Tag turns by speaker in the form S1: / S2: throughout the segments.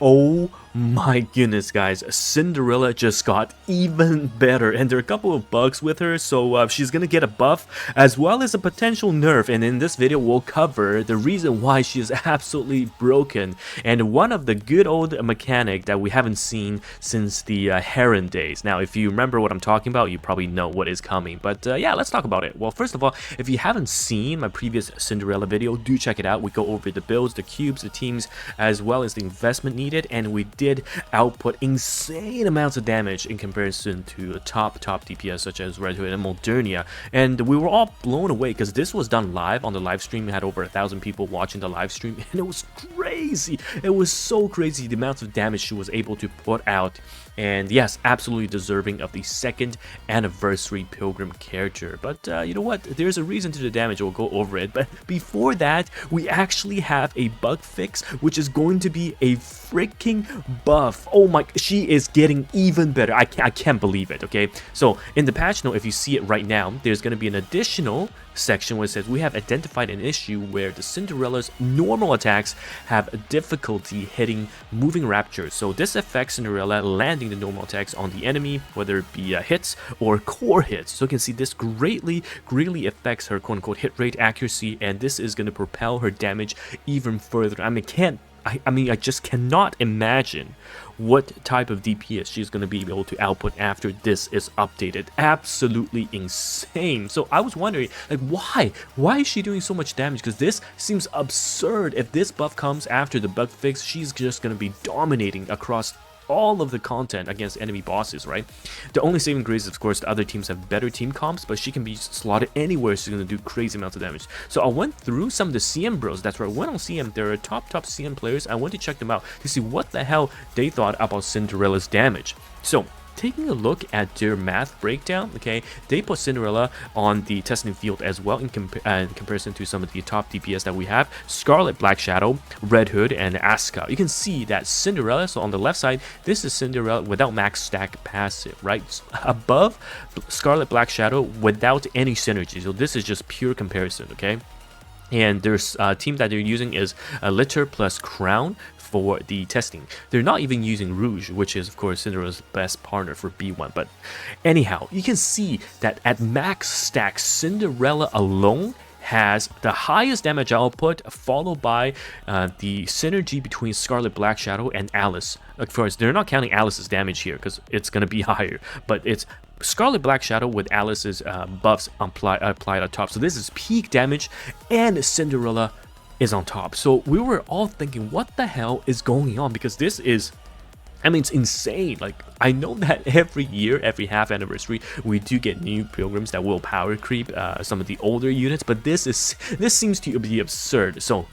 S1: Oh my goodness, guys, Cinderella just got even better, and there are a couple of bugs with her, so she's gonna get a buff as well as a potential nerf, and in this video we'll cover the reason why she is absolutely broken and one of the good old mechanic that we haven't seen since the Heron days. Now, if you remember what I'm talking about, you probably know what is coming, but yeah, let's talk about it. Well, first of all, if you haven't seen my previous Cinderella video, do check it out. We go over the builds, the cubes, the teams, as well as the investment needed, and we did output insane amounts of damage in comparison to top DPS such as Red Hood and Modernia, and we were all blown away because this was done live on the live stream. We had over 1,000 people watching the live stream, and it was crazy. It was so crazy the amounts of damage she was able to put out. And yes, absolutely deserving of the 2nd anniversary Pilgrim character. But you know what? There's a reason to the damage. We'll go over it. But before that, we actually have a bug fix, which is going to be a freaking buff. Oh my, she is getting even better. I can't believe it, okay? So in the patch note, if you see it right now, there's going to be an additional section where it says we have identified an issue where the Cinderella's normal attacks have difficulty hitting moving raptors. So this affects Cinderella landing the normal attacks on the enemy, whether it be hits or core hits. So you can see this greatly affects her quote-unquote hit rate accuracy, and this is going to propel her damage even further. I just cannot imagine what type of DPS she's going to be able to output after this is updated. Absolutely insane. So I was wondering, like, why is she doing so much damage? Because this seems absurd. If this buff comes after the bug fix, she's just going to be dominating across all of the content against enemy bosses, right? The only saving grace is, of course, the other teams have better team comps, but she can be slotted anywhere. She's going to do crazy amounts of damage. So I went through some of the CM bros. That's right, I went on CM. There are top CM players. I went to check them out to see what the hell they thought about Cinderella's damage. So taking a look at their math breakdown, okay, they put Cinderella on the testing field as well in comparison to some of the top DPS that we have: Scarlet, Black Shadow, Red Hood, and Asuka. You can see that Cinderella, so on the left side, this is Cinderella without max stack passive, right? Above Scarlet, Black Shadow without any synergy. So this is just pure comparison, okay? And there's a team that they're using is Litter plus Crown for the testing. They're not even using Rouge, which is of course Cinderella's best partner for B1. But anyhow, you can see that at max stack, Cinderella alone has the highest damage output, followed by the synergy between Scarlet, Black Shadow, and Alice. Of course, they're not counting Alice's damage here because it's going to be higher, but it's Scarlet, Black Shadow with Alice's buffs applied on top. So this is peak damage, and Cinderella is on top. So we were all thinking, what the hell is going on? Because this is, it's insane. Like, I know that every year, every half anniversary, we do get new pilgrims that will power creep some of the older units, but this seems to be absurd. So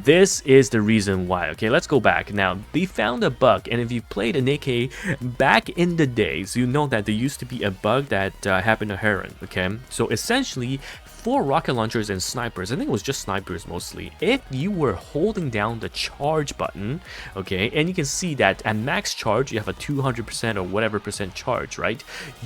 S1: this is the reason why. Okay, let's go back. Now, they found a bug, and if you played a NIKKE back in the days, you know that there used to be a bug that happened to Heron. Okay, so essentially, for rocket launchers and snipers, I think it was just snipers mostly, if you were holding down the charge button, okay, and you can see that at max charge you have a 200% or whatever percent charge, right?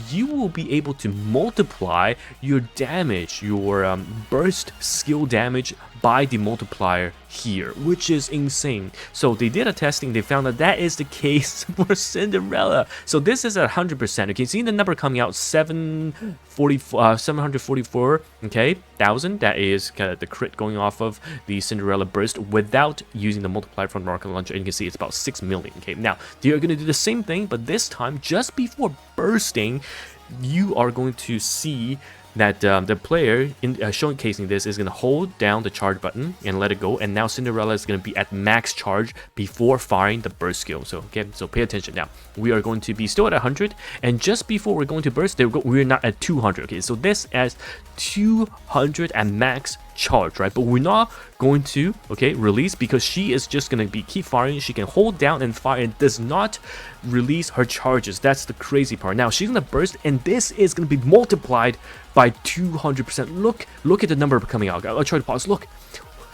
S1: You will be able to multiply your damage, your burst skill damage, by the multiplier here, which is insane. So they did a testing, they found that that is the case for Cinderella. So this is at 100%. Okay, see the number coming out 744, okay, thousand. That is kind of the crit going off of the Cinderella burst without using the multiplier from the rocket launcher, and you can see it's about 6 million. Okay, now they are going to do the same thing, but this time just before bursting, you are going to see that the player showcasing this is going to hold down the charge button and let it go, and now Cinderella is going to be at max charge before firing the burst skill. So okay, so pay attention. Now we are going to be still at 100, and just before we're going to burst, we're not at 200. Okay, so this as 200 at max charge, right? But we're not going to release, because she is just going to be keep firing. She can hold down and fire and does not release her charges. That's the crazy part. Now she's going to burst, and this is going to be multiplied by 200%. Look at the number coming out. I'll try to pause. Look,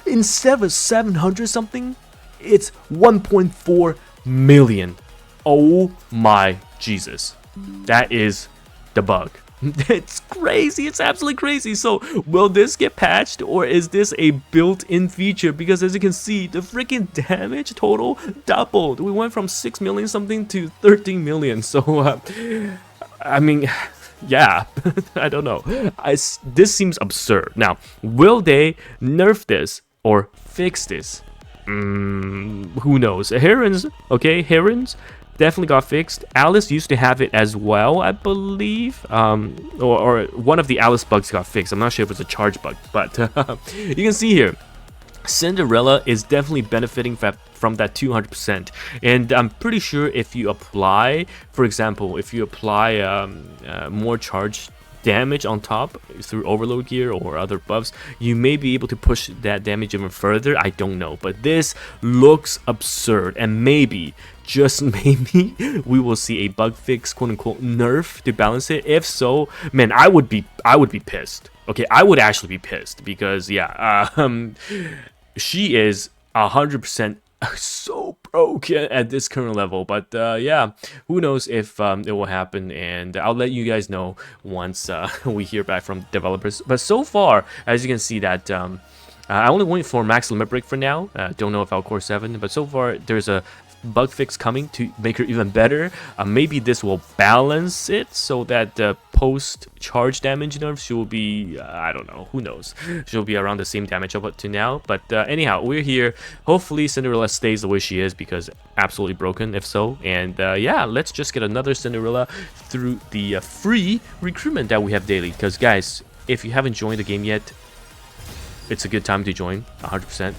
S1: instead of 700 something, it's 1.4 million. Oh my Jesus, that is the bug. It's crazy. It's absolutely crazy. So will this get patched, or is this a built-in feature? Because as you can see, the freaking damage total doubled. We went from 6 million something to 13 million. So I mean, yeah, I don't know. This seems absurd. Now, will they nerf this or fix this? Who knows? Herons, okay, Herons definitely got fixed. Alice used to have it as well, I believe. Or one of the Alice bugs got fixed. I'm not sure if it's a charge bug, but you can see here, Cinderella is definitely benefiting from that 200%. And I'm pretty sure if you apply, for example, if you apply more charge damage on top through overload gear or other buffs, you may be able to push that damage even further. I don't know, but this looks absurd, and maybe, just maybe, we will see a bug fix, quote unquote, nerf to balance it. If so, man, I would be pissed. Okay, I would actually be pissed, because yeah, she is 100% so broken at this current level. But yeah, who knows if it will happen, and I'll let you guys know once we hear back from developers. But so far, as you can see, that I only went for max limit break for now. Don't know if I'll core 7, but so far there's a bug fix coming to make her even better. Maybe this will balance it so that post charge damage nerf, she will be, I don't know, who knows, she'll be around the same damage up to now. But anyhow, we're here. Hopefully Cinderella stays the way she is, because absolutely broken if so. And yeah, let's just get another Cinderella through the free recruitment that we have daily. Because guys, if you haven't joined the game yet, it's a good time to join. 100%.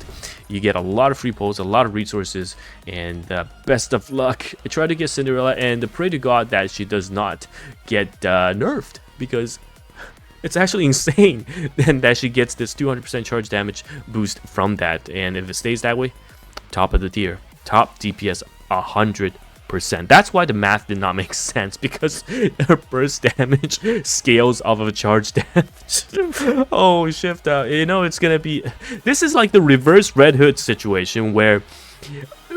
S1: You get a lot of free pulls, a lot of resources, and best of luck. I try to get Cinderella, and pray to God that she does not get nerfed, because it's actually insane then that she gets this 200% charge damage boost from that. And if it stays that way, top of the tier, top DPS 100%. That's why the math did not make sense, because her burst damage scales off of a charge damage. Oh, shift out. You know, it's gonna be, this is like the reverse Red Hood situation, where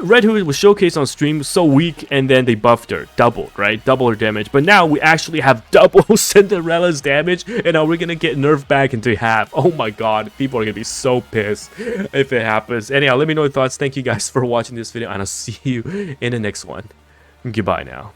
S1: Red Hood was showcased on stream so weak, and then they buffed her, doubled, right? Double her damage. But now we actually have double Cinderella's damage, and now we're gonna get nerfed back into half. Oh my god, people are gonna be so pissed if it happens. Anyhow, let me know your thoughts. Thank you guys for watching this video, and I'll see you in the next one. Goodbye now.